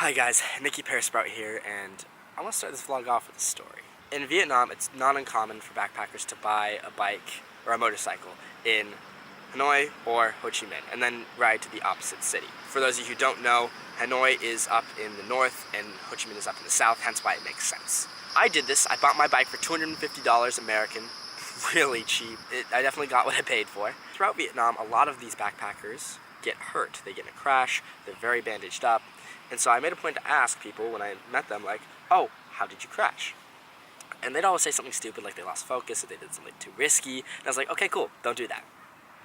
Hi guys, Nikki Pearsprout here, and I want to start this vlog off with a story. In Vietnam, it's not uncommon for backpackers to buy a bike or a motorcycle in Hanoi or Ho Chi Minh, and then ride to the opposite city. For those of you who don't know, Hanoi is up in the north, and Ho Chi Minh is up in the south, hence why it makes sense. I did this. I bought my bike for $250 American, really cheap. I definitely got what I paid for. Throughout Vietnam, a lot of these backpackers get hurt. They get in a crash, they're very bandaged up. And so I made a point to ask people when I met them, like, oh, how did you crash? And they'd always say something stupid, like they lost focus, or they did something too risky. And I was like, okay, cool, don't do that.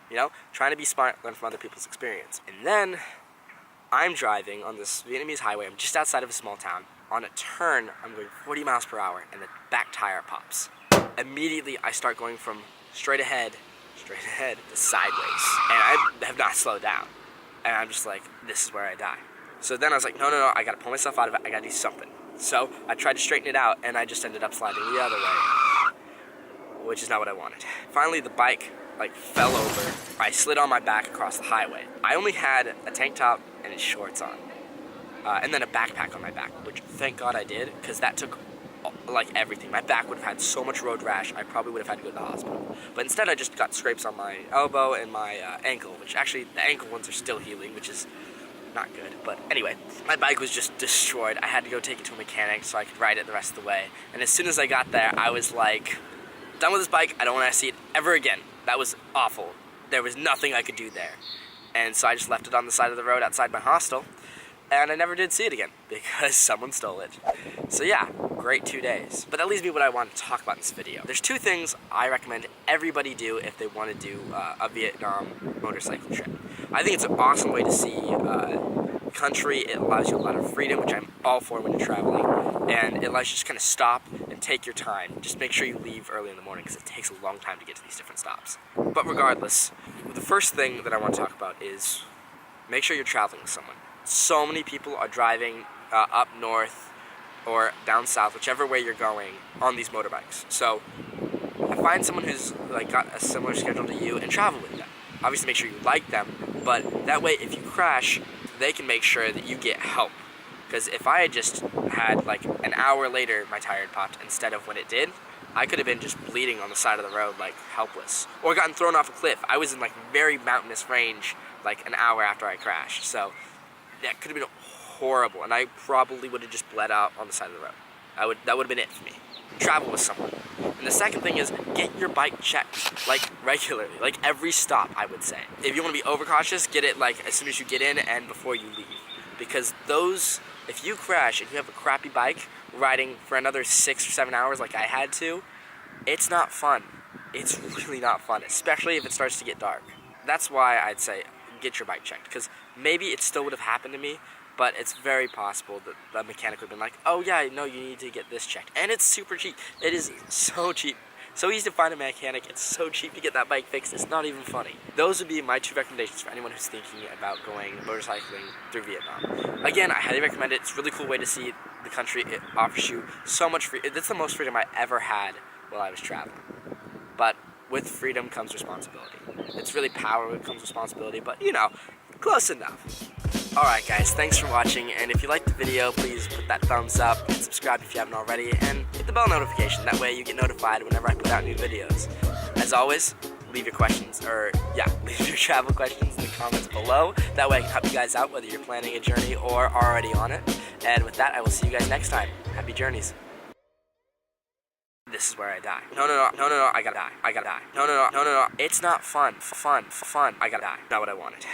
You know, trying to be smart, learn from other people's experience. And then I'm driving on this Vietnamese highway. I'm just outside of a small town. On a turn, I'm going 40 miles per hour, and the back tire pops. Immediately, I start going from straight ahead to sideways. And I have not slowed down. And I'm just like, this is where I die. So then I was like, no, I gotta pull myself out of it, I gotta do something. So I tried to straighten it out, and I just ended up sliding the other way, which is not what I wanted. Finally, the bike fell over. I slid on my back across the highway. I only had a tank top and shorts on, and then a backpack on my back, which thank God I did, because that took everything. My back would have had so much road rash, I probably would have had to go to the hospital. But instead, I just got scrapes on my elbow and my ankle, which actually, the ankle ones are still healing, which is not good. But anyway, my bike was just destroyed. I had to go take it to a mechanic so I could ride it the rest of the way. And as soon as I got there, I was like, done with this bike. I don't want to see it ever again. That was awful. There was nothing I could do there. And so I just left it on the side of the road outside my hostel, and I never did see it again because someone stole it. So yeah, great 2 days. But that leaves me what I want to talk about in this video. There's two things I recommend everybody do if they want to do a Vietnam motorcycle trip. I think it's an awesome way to see country. It allows you a lot of freedom, which I'm all for when you're traveling, and it allows you to just kind of stop and take your time. Just make sure you leave early in the morning because it takes a long time to get to these different stops. But regardless, the first thing that I want to talk about is make sure you're traveling with someone. So many people are driving up north or down south, whichever way you're going, on these motorbikes. So find someone who's got a similar schedule to you and travel with them. Obviously make sure you like them, but that way if you crash, they can make sure that you get help. Because if I had just had an hour later my tire had popped instead of when it did, I could have been just bleeding on the side of the road helpless, or gotten thrown off a cliff. I was in very mountainous range an hour after I crashed, so that could have been horrible, and I probably would have just bled out on the side of the road. That would have been it for me. Travel with someone. And the second thing is, get your bike checked, regularly, every stop, I would say. If you want to be overcautious, get it as soon as you get in and before you leave. Because if you crash and you have a crappy bike, riding for another 6 or 7 hours like I had to, it's not fun. It's really not fun, especially if it starts to get dark. That's why I'd say get your bike checked, because maybe it still would have happened to me, but it's very possible that the mechanic would have been like, oh yeah, no, you need to get this checked. And it's super cheap. It is so cheap. So easy to find a mechanic. It's so cheap to get that bike fixed. It's not even funny. Those would be my two recommendations for anyone who's thinking about going motorcycling through Vietnam. Again, I highly recommend it. It's a really cool way to see the country. It offers you so much freedom. It's the most freedom I ever had while I was traveling. But with freedom comes responsibility. It's really power when it comes responsibility, but close enough. Alright guys, thanks for watching, and if you liked the video, please put that thumbs up and subscribe if you haven't already, and hit the bell notification. That way you get notified whenever I put out new videos. As always, leave your leave your travel questions in the comments below. That way I can help you guys out, whether you're planning a journey or already on it. And with that, I will see you guys next time. Happy journeys. This is where I die. No, I gotta die. No, it's not fun. I gotta die. Not what I wanted.